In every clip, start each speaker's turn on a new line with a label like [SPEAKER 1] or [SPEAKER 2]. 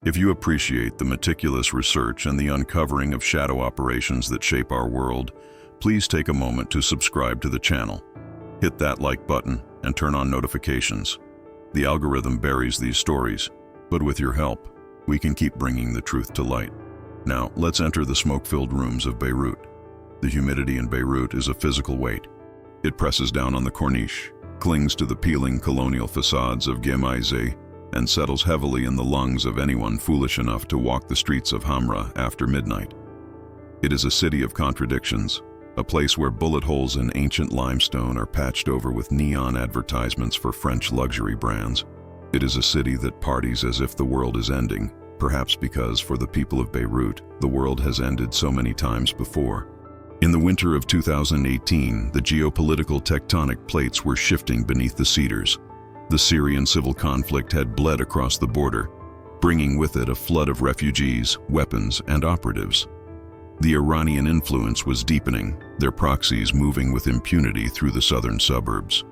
[SPEAKER 1] If you appreciate the meticulous research and the uncovering of shadow operations that shape our world, please take a moment to subscribe to the channel. Hit that like button and turn on notifications. The algorithm buries these stories, but with your help, we can keep bringing the truth to light. Now, let's enter the smoke-filled rooms of Beirut. The humidity in Beirut is a physical weight. It presses down on the corniche, clings to the peeling colonial facades of Gemaizeh, and settles heavily in the lungs of anyone foolish enough to walk the streets of Hamra after midnight. It is a city of contradictions, a place where bullet holes in ancient limestone are patched over with neon advertisements for French luxury brands. It is a city that parties as if the world is ending, perhaps because for the people of Beirut, the world has ended so many times before. In the winter of 2018, the geopolitical tectonic plates were shifting beneath the cedars. The Syrian civil conflict had bled across the border, bringing with it a flood of refugees, weapons, and operatives. The Iranian influence was deepening, their proxies moving with impunity through the southern suburbs.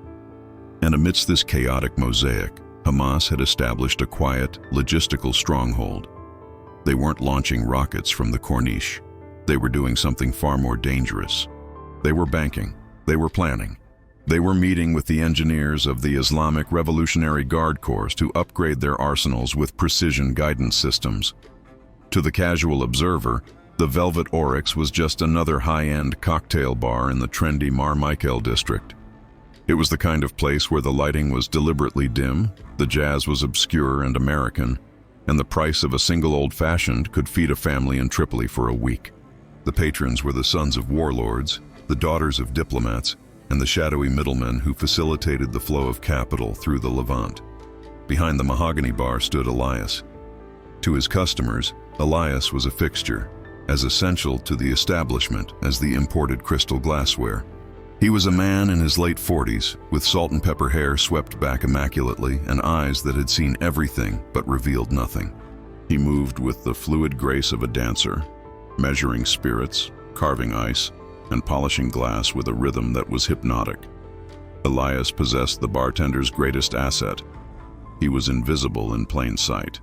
[SPEAKER 1] And amidst this chaotic mosaic, Hamas had established a quiet, logistical stronghold. They weren't launching rockets from the corniche. They were doing something far more dangerous. They were banking. They were planning. They were meeting with the engineers of the Islamic Revolutionary Guard Corps to upgrade their arsenals with precision guidance systems. To the casual observer, the Velvet Oryx was just another high-end cocktail bar in the trendy Mar Michael district. It was the kind of place where the lighting was deliberately dim, the jazz was obscure and American, and the price of a single old-fashioned could feed a family in Tripoli for a week. The patrons were the sons of warlords, the daughters of diplomats, and the shadowy middlemen who facilitated the flow of capital through the Levant. Behind the mahogany bar stood Elias. To his customers, Elias was a fixture, as essential to the establishment as the imported crystal glassware. He was a man in his late 40s, with salt and pepper hair swept back immaculately and eyes that had seen everything but revealed nothing. He moved with the fluid grace of a dancer, measuring spirits, carving ice, and polishing glass with a rhythm that was hypnotic. Elias possessed the bartender's greatest asset. He was invisible in plain sight.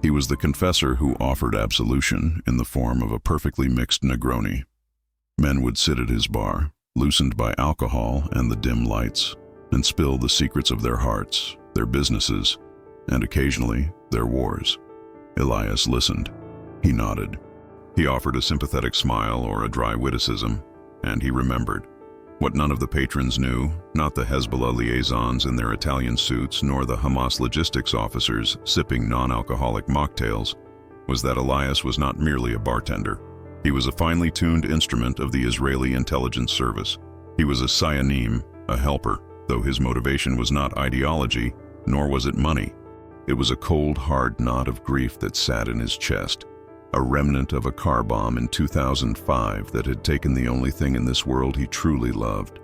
[SPEAKER 1] He was the confessor who offered absolution in the form of a perfectly mixed Negroni. Men would sit at his bar, loosened by alcohol and the dim lights, and spill the secrets of their hearts, their businesses, and occasionally their wars. Elias listened. He nodded. He offered a sympathetic smile or a dry witticism, and he remembered. What none of the patrons knew, not the Hezbollah liaisons in their Italian suits nor the Hamas logistics officers sipping non-alcoholic mocktails, was that Elias was not merely a bartender. He was a finely tuned instrument of the Israeli intelligence service. He was a Sionim, a helper, though his motivation was not ideology, nor was it money. It was a cold, hard knot of grief that sat in his chest, a remnant of a car bomb in 2005 that had taken the only thing in this world he truly loved.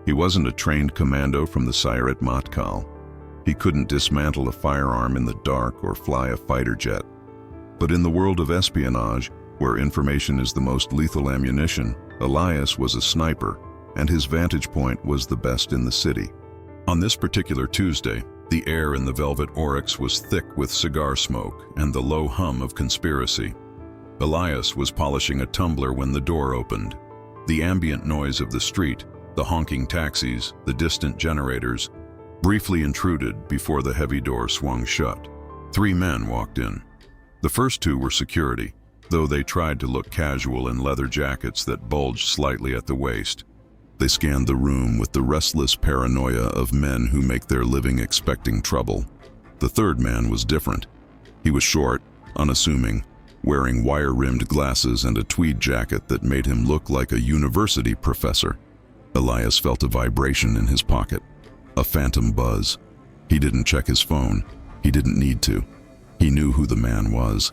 [SPEAKER 1] He wasn't a trained commando from the Sayeret Matkal. He couldn't dismantle a firearm in the dark or fly a fighter jet. But in the world of espionage, where information is the most lethal ammunition, Elias was a sniper, and his vantage point was the best in the city. On this particular Tuesday, the air in the Velvet Oryx was thick with cigar smoke and the low hum of conspiracy. Elias was polishing a tumbler when the door opened. The ambient noise of the street, the honking taxis, the distant generators, briefly intruded before the heavy door swung shut. 3 men walked in. The first 2 were security, though they tried to look casual in leather jackets that bulged slightly at the waist. They scanned the room with the restless paranoia of men who make their living expecting trouble. The third man was different. He was short, unassuming, wearing wire-rimmed glasses and a tweed jacket that made him look like a university professor. Elias felt a vibration in his pocket, a phantom buzz. He didn't check his phone. He didn't need to. He knew who the man was.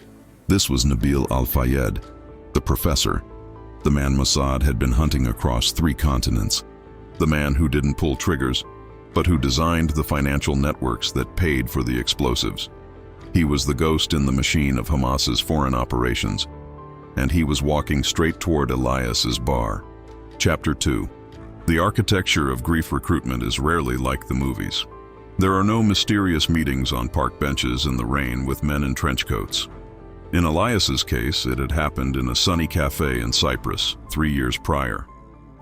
[SPEAKER 1] This was Nabil Al-Fayed, the professor. The man Mossad had been hunting across 3 continents. The man who didn't pull triggers, but who designed the financial networks that paid for the explosives. He was the ghost in the machine of Hamas's foreign operations, and he was walking straight toward Elias's bar. Chapter 2. The architecture of grief recruitment is rarely like the movies. There are no mysterious meetings on park benches in the rain with men in trench coats. In Elias's case, it had happened in a sunny cafe in Cyprus 3 years prior.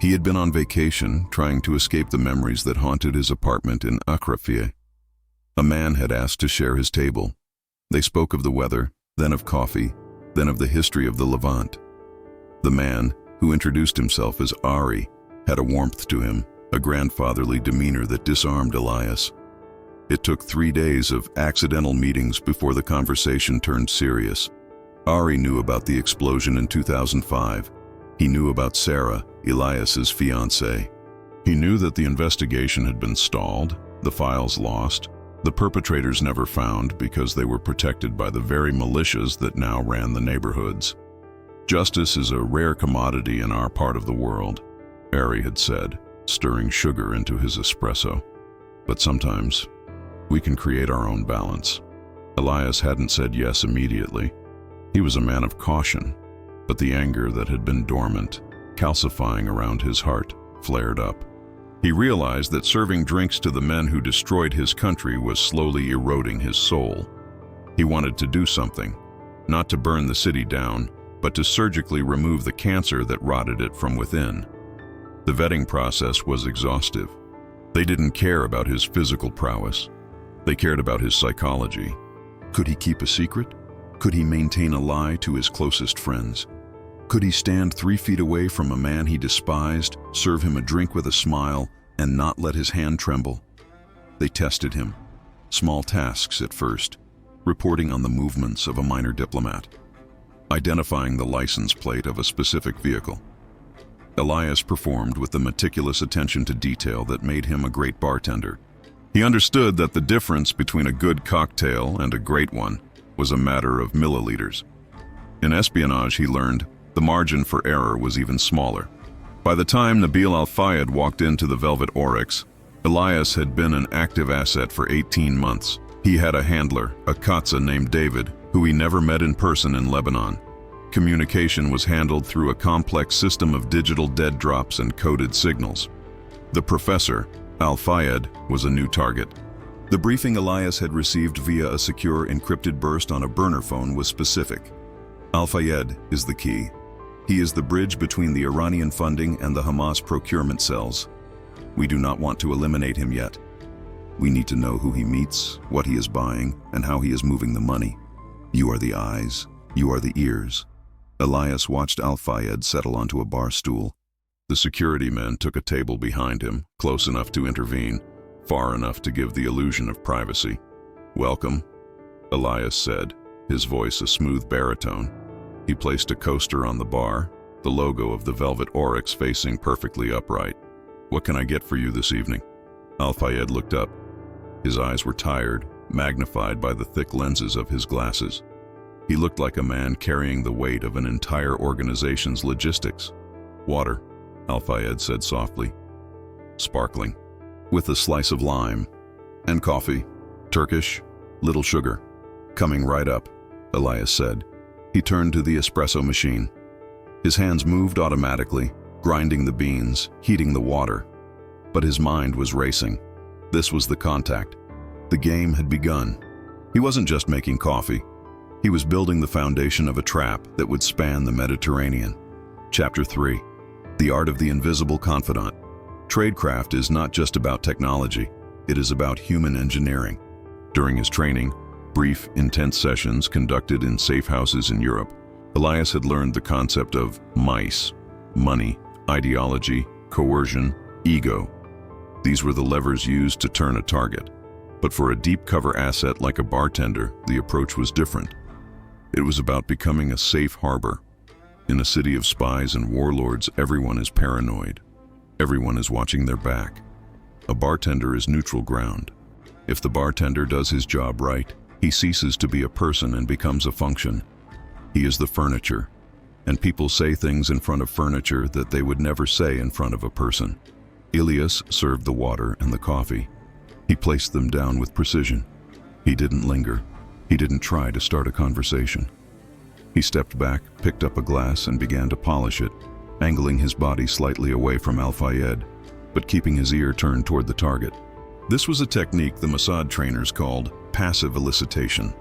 [SPEAKER 1] He had been on vacation, trying to escape the memories that haunted his apartment in Akrafie. A man had asked to share his table. They spoke of the weather, then of coffee, then of the history of the Levant. The man, who introduced himself as Ari, had a warmth to him, a grandfatherly demeanor that disarmed Elias. It took 3 days of accidental meetings before the conversation turned serious. Ari knew about the explosion in 2005. He knew about Sarah, Elias's fiancée. He knew that the investigation had been stalled, the files lost, the perpetrators never found because they were protected by the very militias that now ran the neighborhoods. Justice is a rare commodity in our part of the world, Ari had said, stirring sugar into his espresso. But sometimes, we can create our own balance. Elias hadn't said yes immediately. He was a man of caution, but the anger that had been dormant, calcifying around his heart, flared up. He realized that serving drinks to the men who destroyed his country was slowly eroding his soul. He wanted to do something, not to burn the city down, but to surgically remove the cancer that rotted it from within. The vetting process was exhaustive. They didn't care about his physical prowess. They cared about his psychology. Could he keep a secret? Could he maintain a lie to his closest friends? Could he stand 3 feet away from a man he despised, serve him a drink with a smile, and not let his hand tremble? They tested him. Small tasks at first, reporting on the movements of a minor diplomat, identifying the license plate of a specific vehicle. Elias performed with the meticulous attention to detail that made him a great bartender. He understood that the difference between a good cocktail and a great one was a matter of milliliters. In espionage, he learned, the margin for error was even smaller. By the time Nabil Al-Fayed walked into the Velvet Oryx, Elias had been an active asset for 18 months. He had a handler, a Katza named David, who he never met in person in Lebanon. Communication was handled through a complex system of digital dead drops and coded signals. The professor, Al-Fayed, was a new target. The briefing Elias had received via a secure encrypted burst on a burner phone was specific. Al-Fayed is the key. He is the bridge between the Iranian funding and the Hamas procurement cells. We do not want to eliminate him yet. We need to know who he meets, what he is buying, and how he is moving the money. You are the eyes, you are the ears. Elias watched Al-Fayed settle onto a bar stool. The security men took a table behind him, close enough to intervene, far enough to give the illusion of privacy. "Welcome," Elias said, his voice a smooth baritone. He placed a coaster on the bar, the logo of the Velvet Oryx facing perfectly upright. "What can I get for you this evening?" Al-Fayed looked up. His eyes were tired, magnified by the thick lenses of his glasses. He looked like a man carrying the weight of an entire organization's logistics. "Water," Al-Fayed said softly. "Sparkling, with a slice of lime. And coffee, Turkish, little sugar." "Coming right up," Elias said. He turned to the espresso machine. His hands moved automatically, grinding the beans, heating the water. But his mind was racing. This was the contact. The game had begun. He wasn't just making coffee. He was building the foundation of a trap that would span the Mediterranean. Chapter 3. The Art of the Invisible Confidant. Tradecraft is not just about technology. It is about human engineering. During his training, brief, intense sessions conducted in safehouses in Europe, Elias had learned the concept of mice, money, ideology, coercion, ego. These were the levers used to turn a target. But for a deep cover asset like a bartender, the approach was different. It was about becoming a safe harbor. In a city of spies and warlords, everyone is paranoid. Everyone is watching their back. A bartender is neutral ground. If the bartender does his job right, he ceases to be a person and becomes a function. He is the furniture, and people say things in front of furniture that they would never say in front of a person. Elias served the water and the coffee. He placed them down with precision. He didn't linger. He didn't try to start a conversation. He stepped back, picked up a glass, and began to polish it, angling his body slightly away from Al-Fayed, but keeping his ear turned toward the target. This was a technique the Mossad trainers called passive elicitation.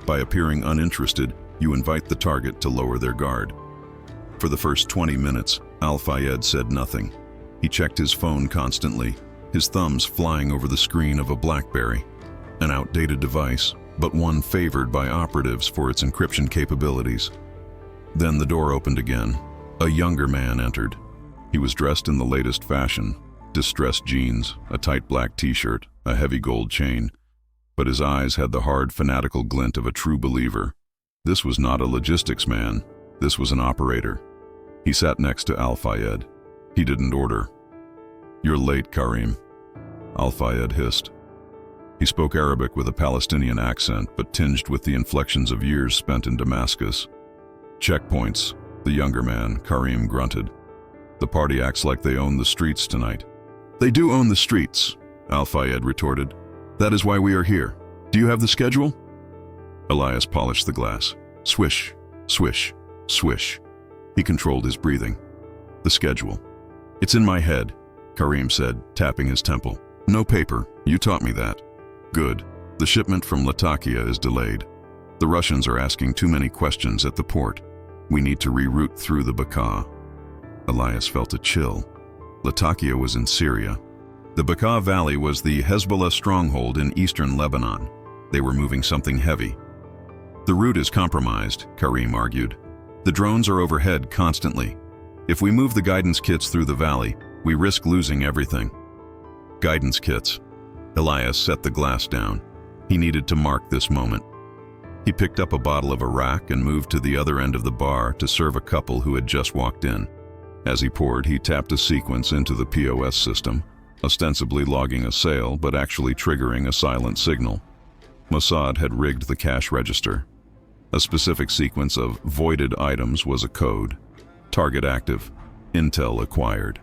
[SPEAKER 1] By appearing uninterested, you invite the target to lower their guard. For the first 20 minutes, Al-Fayed said nothing. He checked his phone constantly, his thumbs flying over the screen of a BlackBerry, an outdated device, but one favored by operatives for its encryption capabilities. Then the door opened again. A younger man entered. He was dressed in the latest fashion, distressed jeans, a tight black t-shirt, a heavy gold chain, but his eyes had the hard, fanatical glint of a true believer. This was not a logistics man. This was an operator. He sat next to Al-Fayed. He didn't order. "You're late, Karim," Al-Fayed hissed. He spoke Arabic with a Palestinian accent, but tinged with the inflections of years spent in Damascus. "Checkpoints," the younger man, Karim, grunted. "The party acts like they own the streets tonight." "They do own the streets," Al-Fayed retorted. "That is why we are here. Do you have the schedule?" Elias polished the glass. Swish, swish, swish. He controlled his breathing. "The schedule. It's in my head," Karim said, tapping his temple. "No paper. You taught me that." "Good. The shipment from Latakia is delayed. The Russians are asking too many questions at the port. We need to reroute through the Bekaa." Elias felt a chill. Latakia was in Syria. The Bekaa Valley was the Hezbollah stronghold in eastern Lebanon. They were moving something heavy. "The route is compromised," Karim argued. "The drones are overhead constantly. If we move the guidance kits through the valley, we risk losing everything." Guidance kits. Elias set the glass down. He needed to mark this moment. He picked up a bottle of Iraq and moved to the other end of the bar to serve a couple who had just walked in. As he poured, he tapped a sequence into the POS system, ostensibly logging a sale but actually triggering a silent signal. Mossad had rigged the cash register. A specific sequence of voided items was a code. Target active. Intel acquired.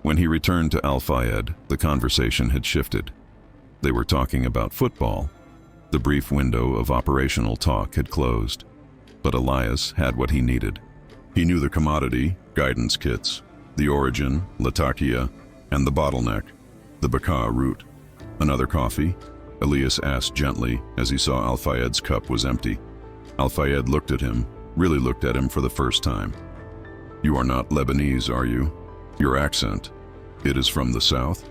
[SPEAKER 1] When he returned to Al-Fayed, the conversation had shifted. They were talking about football. The brief window of operational talk had closed. But Elias had what he needed. He knew the commodity, guidance kits, the origin, Latakia, and the bottleneck, the Bekaa route. "Another coffee?" Elias asked gently as he saw Al-Fayed's cup was empty. Al-Fayed looked at him, really looked at him for the first time. "You are not Lebanese, are you? Your accent. It is from the south?"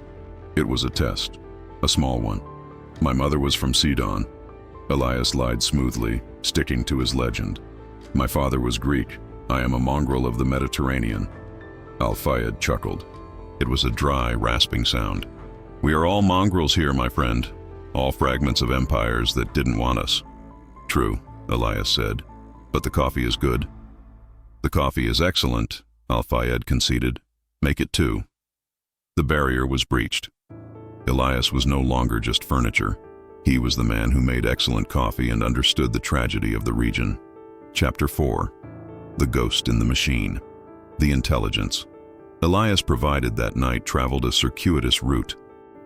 [SPEAKER 1] It was a test. A small one. "My mother was from Sidon." Elias lied smoothly, sticking to his legend. "My father was Greek. I am a mongrel of the Mediterranean." Al-Fayed chuckled. It was a dry, rasping sound. "We are all mongrels here, my friend. All fragments of empires that didn't want us." "True," Elias said. "But the coffee is good." "The coffee is excellent," Al-Fayed conceded. "Make it two." The barrier was breached. Elias was no longer just furniture. He was the man who made excellent coffee and understood the tragedy of the region. Chapter 4. The Ghost in the Machine. The Intelligence. Elias provided that night traveled a circuitous route.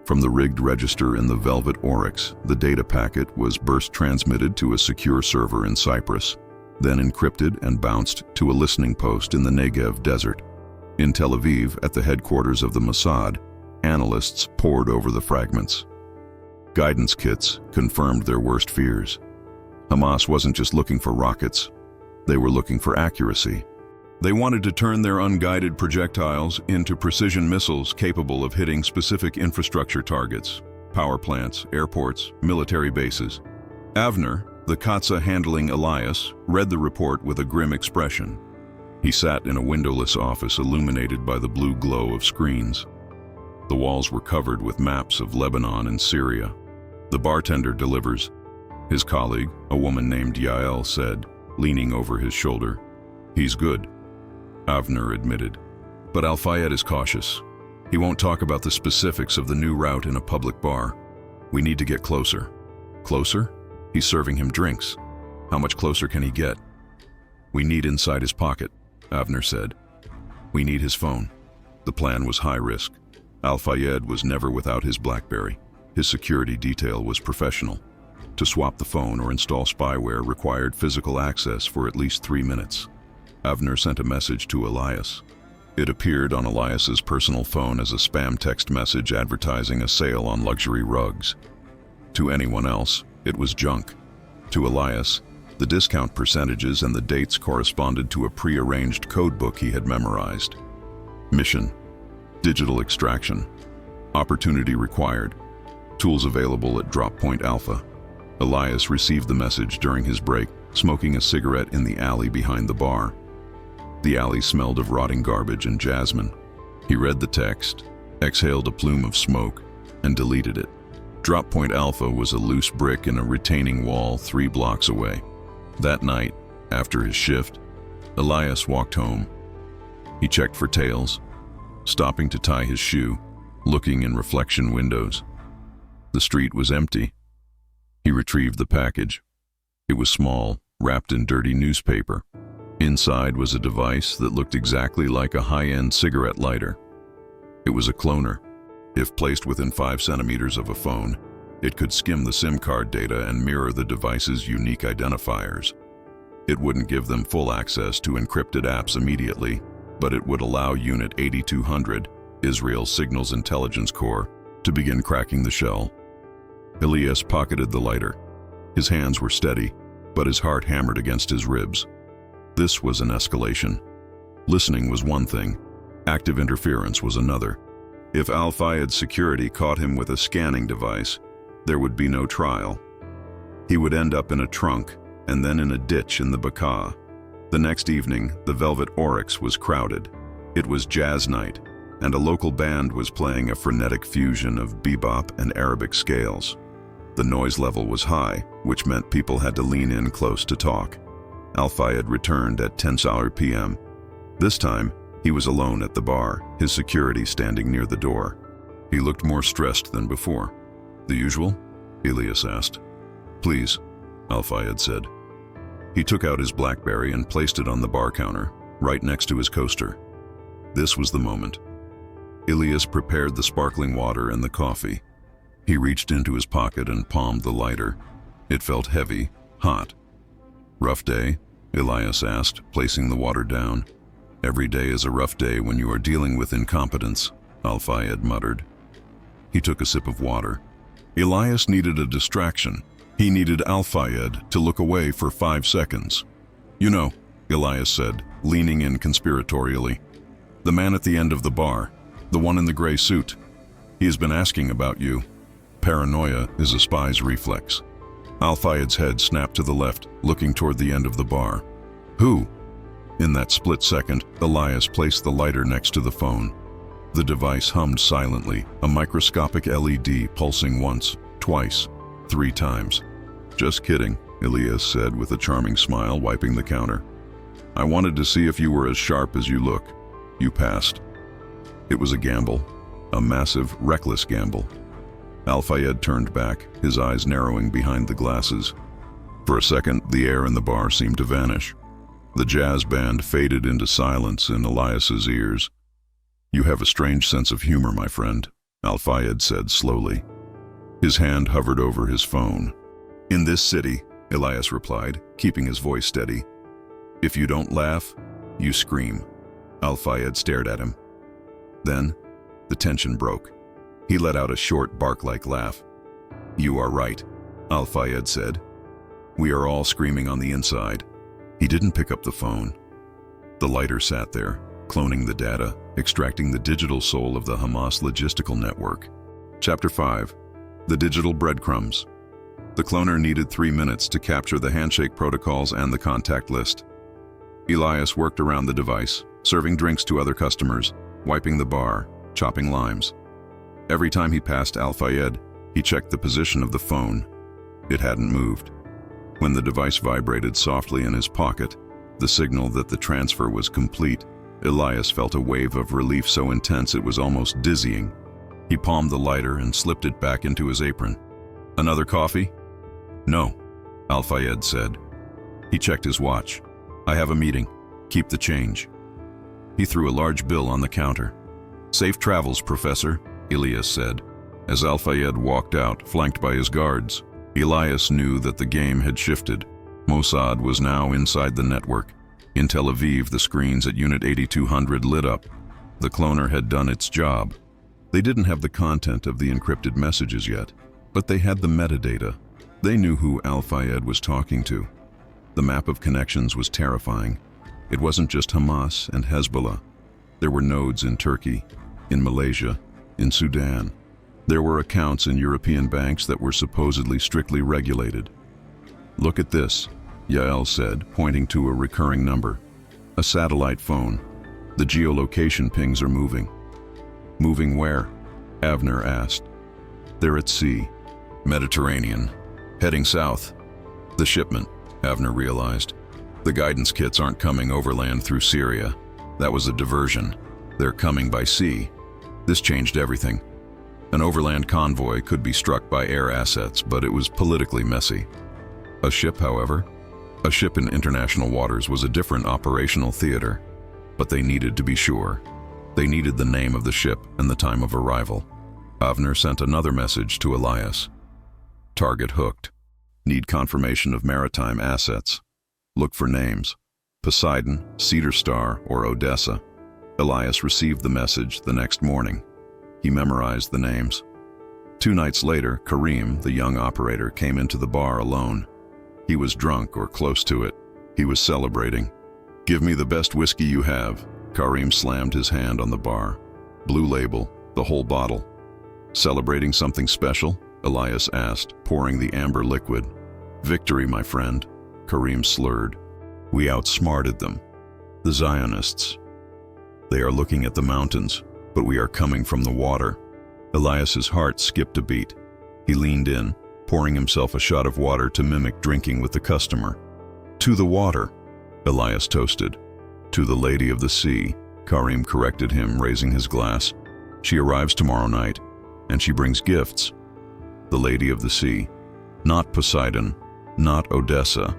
[SPEAKER 1] From the rigged register in the Velvet Oryx, the data packet was burst transmitted to a secure server in Cyprus, then encrypted and bounced to a listening post in the Negev desert. In Tel Aviv, at the headquarters of the Mossad, analysts pored over the fragments. Guidance kits confirmed their worst fears. Hamas wasn't just looking for rockets. They were looking for accuracy. They wanted to turn their unguided projectiles into precision missiles capable of hitting specific infrastructure targets, power plants, airports, military bases. Avner, the Katza handling Elias, read the report with a grim expression. He sat in a windowless office illuminated by the blue glow of screens. The walls were covered with maps of Lebanon and Syria. "The bartender delivers," his colleague, a woman named Yael, said, leaning over his shoulder. "He's good," Avner admitted. But Al-Fayed is cautious. He won't talk about the specifics of the new route in a public bar. "We need to get closer." "Closer?" He's serving him drinks. How much closer can he get? "We need inside his pocket," Avner said. "We need his phone." The plan was high risk. Al-Fayed was never without his BlackBerry. His security detail was professional. To swap the phone or install spyware required physical access for at least 3 minutes. Avner sent a message to Elias. It appeared on Elias's personal phone as a spam text message advertising a sale on luxury rugs. To anyone else, it was junk. To Elias, the discount percentages and the dates corresponded to a pre-arranged codebook he had memorized. Mission: digital extraction. Opportunity required. Tools available at Drop Point Alpha. Elias received the message during his break, smoking a cigarette in the alley behind the bar. The alley smelled of rotting garbage and jasmine. He read the text, exhaled a plume of smoke, and deleted it. Drop Point Alpha was a loose brick in a retaining wall 3 blocks away. That night, after his shift, Elias walked home. He checked for tails, stopping to tie his shoe, looking in reflection windows. The street was empty. He retrieved the package. It was small, wrapped in dirty newspaper. Inside was a device that looked exactly like a high-end cigarette lighter. It was a cloner. If placed within 5 centimeters of a phone, it could skim the SIM card data and mirror the device's unique identifiers. It wouldn't give them full access to encrypted apps immediately, but it would allow Unit 8200, Israel's Signals Intelligence Corps, to begin cracking the shell. Elias pocketed the lighter. His hands were steady, but his heart hammered against his ribs. This was an escalation. Listening was one thing. Active interference was another. If Al-Fayed's security caught him with a scanning device, there would be no trial. He would end up in a trunk, and then in a ditch in the Bekaa. The next evening, the Velvet Oryx was crowded. It was jazz night, and a local band was playing a frenetic fusion of bebop and Arabic scales. The noise level was high, which meant people had to lean in close to talk. Al-Fayed returned at 10 p.m. This time, he was alone at the bar, his security standing near the door. He looked more stressed than before. "The usual?" Elias asked. "Please," Al-Fayed said. He took out his BlackBerry and placed it on the bar counter, right next to his coaster. This was the moment. Elias prepared the sparkling water and the coffee. He reached into his pocket and palmed the lighter. It felt heavy, hot. "Rough day?" Elias asked, placing the water down. "Every day is a rough day when you are dealing with incompetence," Al-Fayed muttered. He took a sip of water. Elias needed a distraction. He needed Al-Fayed to look away for 5 seconds. "You know," Elias said, leaning in conspiratorially. "The man at the end of the bar, the one in the gray suit. He has been asking about you. Paranoia is a spy's reflex." Al-Fayed's head snapped to the left, looking toward the end of the bar. "Who?" In that split second, Elias placed the lighter next to the phone. The device hummed silently, a microscopic LED pulsing once, twice, 3 times. "Just kidding," Elias said with a charming smile, wiping the counter. "I wanted to see if you were as sharp as you look. You passed." It was a gamble, a massive, reckless gamble. Al-Fayed turned back, his eyes narrowing behind the glasses. For a second, the air in the bar seemed to vanish. The jazz band faded into silence in Elias's ears. "You have a strange sense of humor, my friend," Al-Fayed said slowly. His hand hovered over his phone. "In this city," Elias replied, keeping his voice steady, "if you don't laugh, you scream." Al-Fayed stared at him. Then, the tension broke. He let out a short, bark-like laugh. "You are right," Al-Fayed said. "We are all screaming on the inside." He didn't pick up the phone. The lighter sat there, cloning the data, extracting the digital soul of the Hamas logistical network. Chapter 5. The Digital Breadcrumbs. The cloner needed 3 minutes to capture the handshake protocols and the contact list. Elias worked around the device, serving drinks to other customers, wiping the bar, chopping limes. Every time he passed Al-Fayed, he checked the position of the phone. It hadn't moved. When the device vibrated softly in his pocket, the signal that the transfer was complete, Elias felt a wave of relief so intense it was almost dizzying. He palmed the lighter and slipped it back into his apron. "Another coffee?" "No," Al-Fayed said. He checked his watch. "I have a meeting. Keep the change." He threw a large bill on the counter. "Safe travels, Professor," Elias said. As Al-Fayed walked out, flanked by his guards, Elias knew that the game had shifted. Mossad was now inside the network. In Tel Aviv, the screens at Unit 8200 lit up, The cloner had done its job. They didn't have the content of the encrypted messages yet, but they had the metadata. They knew who Al-Fayed was talking to. The map of connections was terrifying. It wasn't just Hamas and Hezbollah. There were nodes in Turkey, in Malaysia, in Sudan. There were accounts in European banks that were supposedly strictly regulated. "Look at this," Yael said, pointing to a recurring number. "A satellite phone. The geolocation pings are moving." "Moving where?" Avner asked. "They're at sea. Mediterranean. Heading south." The shipment, Avner realized. The guidance kits aren't coming overland through Syria. That was a diversion. They're coming by sea. This changed everything. An overland convoy could be struck by air assets, but it was politically messy. A ship, however, a ship in international waters was a different operational theater. But they needed to be sure. They needed the name of the ship and the time of arrival. Avner sent another message to Elias. "Target hooked. Need confirmation of maritime assets. Look for names. Poseidon, Cedar Star, or Odessa." Elias received the message the next morning. He memorized the names. 2 nights later, Karim, the young operator, came into the bar alone. He was drunk or close to it. He was celebrating. "Give me the best whiskey you have." Karim slammed his hand on the bar. "Blue Label, the whole bottle." "Celebrating something special?" Elias asked, pouring the amber liquid. "Victory, my friend," Karim slurred. "We outsmarted them. The Zionists. They are looking at the mountains, but we are coming from the water." Elias's heart skipped a beat. He leaned in, pouring himself a shot of water to mimic drinking with the customer. "To the water," Elias toasted. "To the Lady of the Sea," Karim corrected him, raising his glass. "She arrives tomorrow night, and she brings gifts." The Lady of the Sea. Not Poseidon, not Odessa.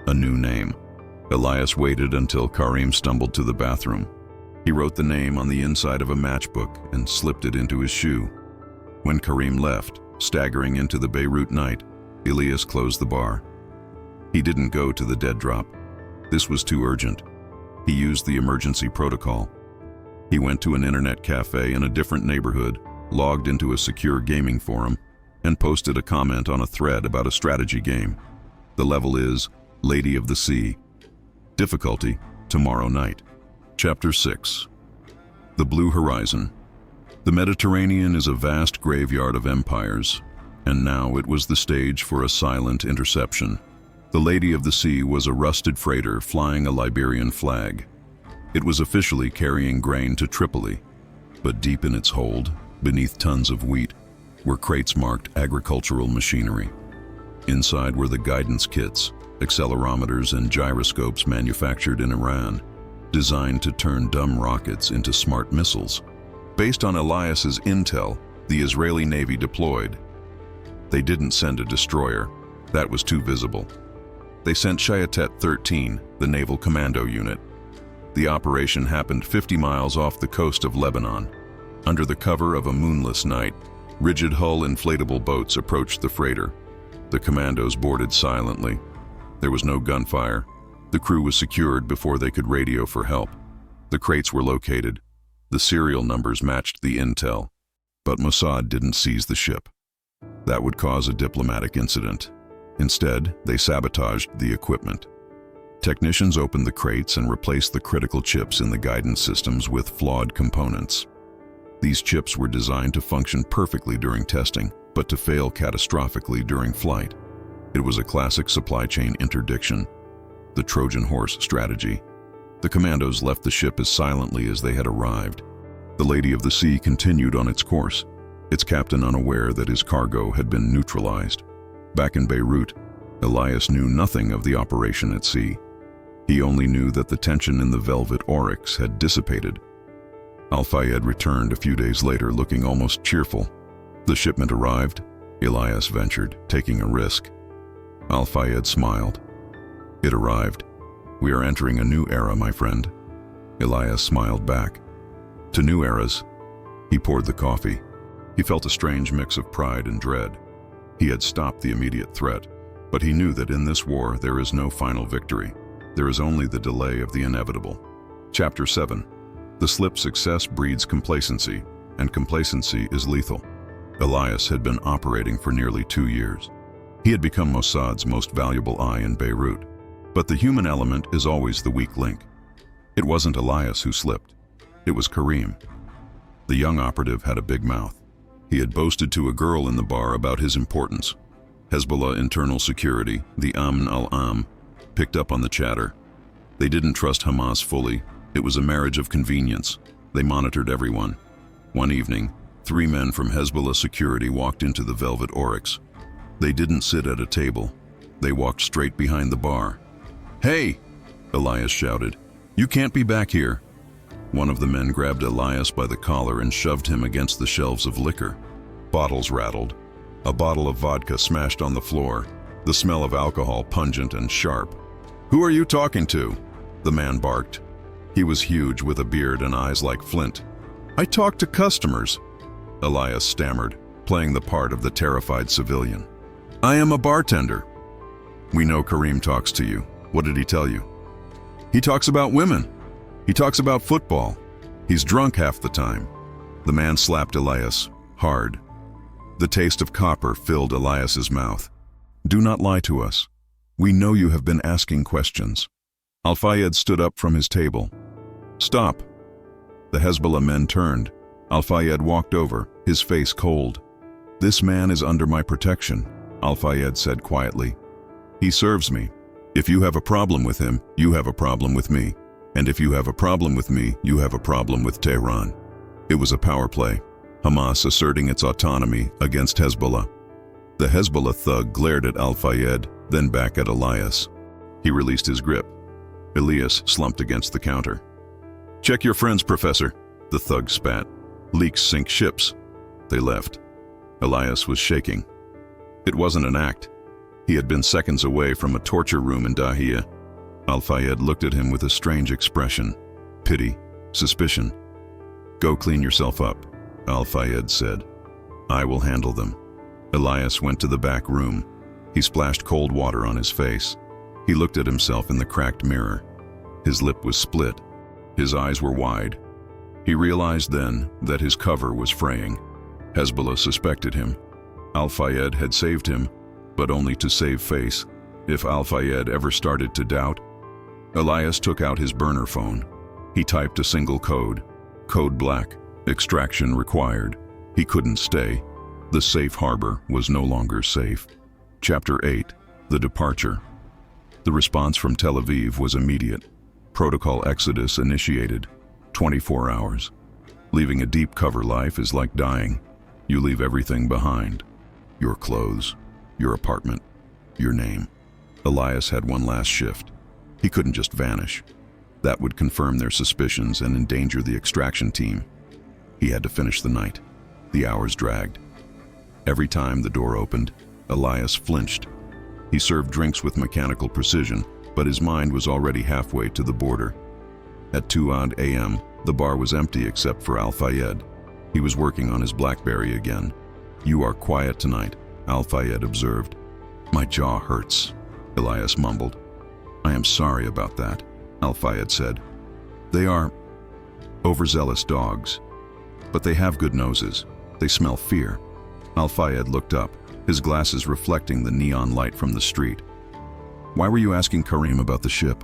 [SPEAKER 1] A new name. Elias waited until Karim stumbled to the bathroom. He wrote the name on the inside of a matchbook and slipped it into his shoe. When Karim left, staggering into the Beirut night, Elias closed the bar. He didn't go to the dead drop. This was too urgent. He used the emergency protocol. He went to an internet cafe in a different neighborhood, logged into a secure gaming forum, and posted a comment on a thread about a strategy game. The level is Lady of the Sea. Difficulty, tomorrow night. Chapter 6. The Blue Horizon. The Mediterranean is a vast graveyard of empires, and now it was the stage for a silent interception. The Lady of the Sea was a rusted freighter flying a Liberian flag. It was officially carrying grain to Tripoli, but deep in its hold, beneath tons of wheat, were crates marked agricultural machinery. Inside were the guidance kits, accelerometers and gyroscopes manufactured in Iran, designed to turn dumb rockets into smart missiles. Based on Elias's intel, the Israeli Navy deployed. They didn't send a destroyer. That was too visible. They sent Shayatet 13, the naval commando unit. The operation happened 50 miles off the coast of Lebanon. Under the cover of a moonless night, rigid hull inflatable boats approached the freighter. The commandos boarded silently. There was no gunfire. The crew was secured before they could radio for help. The crates were located. The serial numbers matched the intel. But Mossad didn't seize the ship. That would cause a diplomatic incident. Instead, they sabotaged the equipment. Technicians opened the crates and replaced the critical chips in the guidance systems with flawed components. These chips were designed to function perfectly during testing, but to fail catastrophically during flight. It was a classic supply chain interdiction, the Trojan horse strategy. The commandos left the ship as silently as they had arrived. The Lady of the Sea continued on its course, its captain unaware that his cargo had been neutralized. Back in Beirut, Elias knew nothing of the operation at sea. He only knew that the tension in the Velvet Oryx had dissipated. Al-Fayed returned a few days later looking almost cheerful. The shipment arrived, Elias ventured, taking a risk. Al-Fayed smiled. It arrived. We are entering a new era, my friend. Elias smiled back. To new eras. He poured the coffee. He felt a strange mix of pride and dread. He had stopped the immediate threat, but he knew that in this war there is no final victory. There is only the delay of the inevitable. Chapter 7. The slip success breeds complacency, and complacency is lethal. Elias had been operating for nearly 2 years. He had become Mossad's most valuable eye in Beirut. But the human element is always the weak link. It wasn't Elias who slipped. It was Karim. The young operative had a big mouth. He had boasted to a girl in the bar about his importance. Hezbollah internal security, the Amn al-Am, picked up on the chatter. They didn't trust Hamas fully. It was a marriage of convenience. They monitored everyone. One evening, 3 men from Hezbollah security walked into the Velvet Oryx. They didn't sit at a table. They walked straight behind the bar. "Hey!" Elias shouted. "You can't be back here." One of the men grabbed Elias by the collar and shoved him against the shelves of liquor. Bottles rattled. A bottle of vodka smashed on the floor, the smell of alcohol pungent and sharp. "Who are you talking to?" the man barked. He was huge with a beard and eyes like flint. "I talk to customers," Elias stammered, playing the part of the terrified civilian. "I am a bartender." "We know Karim talks to you. What did he tell you?" "He talks about women. He talks about football. He's drunk half the time." The man slapped Elias, hard. The taste of copper filled Elias's mouth. "Do not lie to us. We know you have been asking questions." Al-Fayed stood up from his table. "Stop." The Hezbollah men turned. Al-Fayed walked over, his face cold. "This man is under my protection," Al-Fayed said quietly. "He serves me. If you have a problem with him, you have a problem with me. And if you have a problem with me, you have a problem with Tehran." It was a power play. Hamas asserting its autonomy against Hezbollah. The Hezbollah thug glared at Al-Fayed, then back at Elias. He released his grip. Elias slumped against the counter. "Check your friends, Professor," the thug spat. "Leaks sink ships." They left. Elias was shaking. It wasn't an act. He had been seconds away from a torture room in Dahia. Al-Fayed looked at him with a strange expression. Pity, suspicion. "Go clean yourself up," Al-Fayed said. "I will handle them." Elias went to the back room. He splashed cold water on his face. He looked at himself in the cracked mirror. His lip was split. His eyes were wide. He realized then that his cover was fraying. Hezbollah suspected him. Al-Fayed had saved him, but only to save face. If Al-Fayed ever started to doubt, Elias took out his burner phone. He typed a single code. Code black. Extraction required. He couldn't stay. The safe harbor was no longer safe. Chapter 8. The Departure. The response from Tel Aviv was immediate. Protocol Exodus initiated. 24 hours. Leaving a deep cover life is like dying. You leave everything behind. Your clothes, your apartment, your name. Elias had one last shift. He couldn't just vanish. That would confirm their suspicions and endanger the extraction team. He had to finish the night. The hours dragged. Every time the door opened, Elias flinched. He served drinks with mechanical precision, but his mind was already halfway to the border. At 2 a.m., the bar was empty except for Al-Fayed. He was working on his BlackBerry again. "You are quiet tonight," Al-Fayed observed. "My jaw hurts," Elias mumbled. "I am sorry about that," Al-Fayed said. "They are overzealous dogs, but they have good noses. They smell fear." Al-Fayed looked up, his glasses reflecting the neon light from the street. "Why were you asking Karim about the ship?"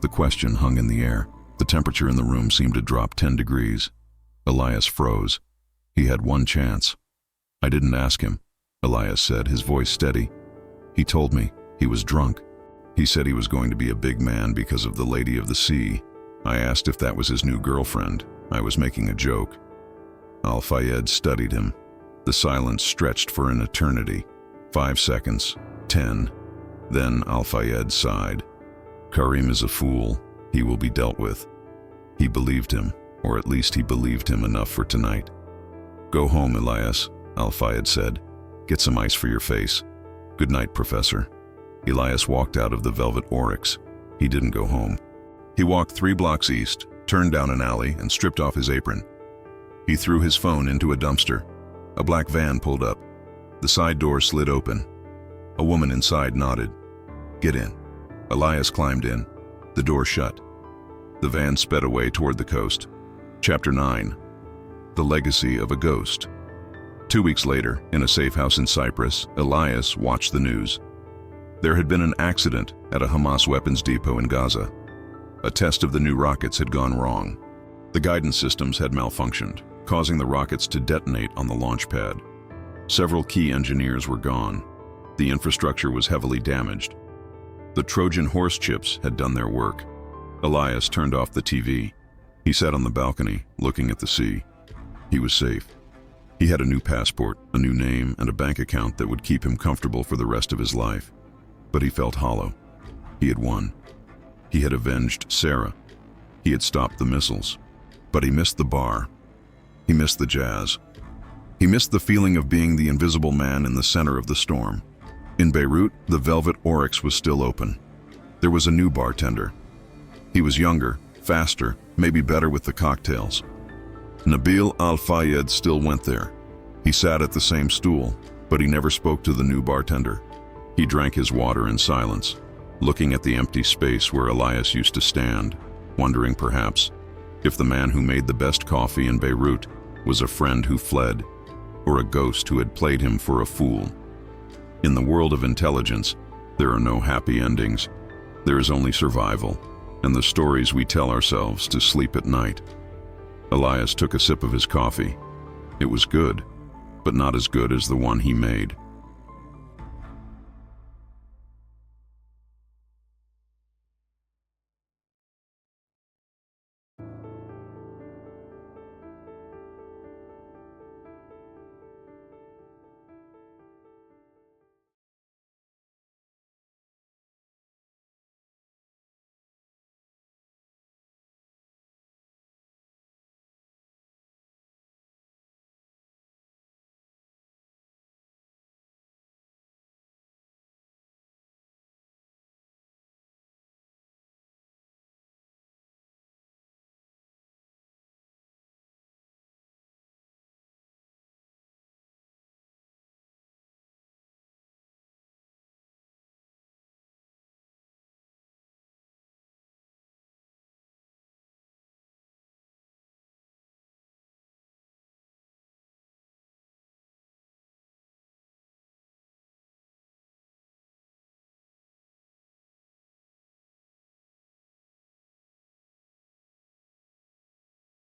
[SPEAKER 1] The question hung in the air. The temperature in the room seemed to drop 10 degrees. Elias froze. He had one chance. "I didn't ask him," Elias said, his voice steady. "He told me he was drunk. He said he was going to be a big man because of the Lady of the Sea. I asked if that was his new girlfriend. I was making a joke." Al-Fayed studied him. The silence stretched for an eternity. 5 seconds, 10. Then Al-Fayed sighed. "Karim is a fool. He will be dealt with." He believed him, or at least he believed him enough for tonight. "Go home, Elias," Al-Fayed said. "Get some ice for your face." "Good night, Professor." Elias walked out of the Velvet Oryx. He didn't go home. He walked 3 blocks east, turned down an alley, and stripped off his apron. He threw his phone into a dumpster. A black van pulled up. The side door slid open. A woman inside nodded. "Get in." Elias climbed in. The door shut. The van sped away toward the coast. Chapter 9. The Legacy of a Ghost. 2 weeks later, in a safe house in Cyprus, Elias watched the news. There had been an accident at a Hamas weapons depot in Gaza. A test of the new rockets had gone wrong. The guidance systems had malfunctioned, causing the rockets to detonate on the launch pad. Several key engineers were gone. The infrastructure was heavily damaged. The Trojan horse chips had done their work. Elias turned off the TV. He sat on the balcony, looking at the sea. He was safe. He had a new passport, a new name, and a bank account that would keep him comfortable for the rest of his life. But he felt hollow. He had won. He had avenged Sarah. He had stopped the missiles. But he missed the bar. He missed the jazz. He missed the feeling of being the invisible man in the center of the storm. In Beirut, the Velvet Oryx was still open. There was a new bartender. He was younger, faster, maybe better with the cocktails. Nabil Al-Fayed still went there. He sat at the same stool, but he never spoke to the new bartender. He drank his water in silence, looking at the empty space where Elias used to stand, wondering perhaps if the man who made the best coffee in Beirut was a friend who fled, or a ghost who had played him for a fool. In the world of intelligence, there are no happy endings. There is only survival, and the stories we tell ourselves to sleep at night. Elias took a sip of his coffee. It was good, but not as good as the one he made.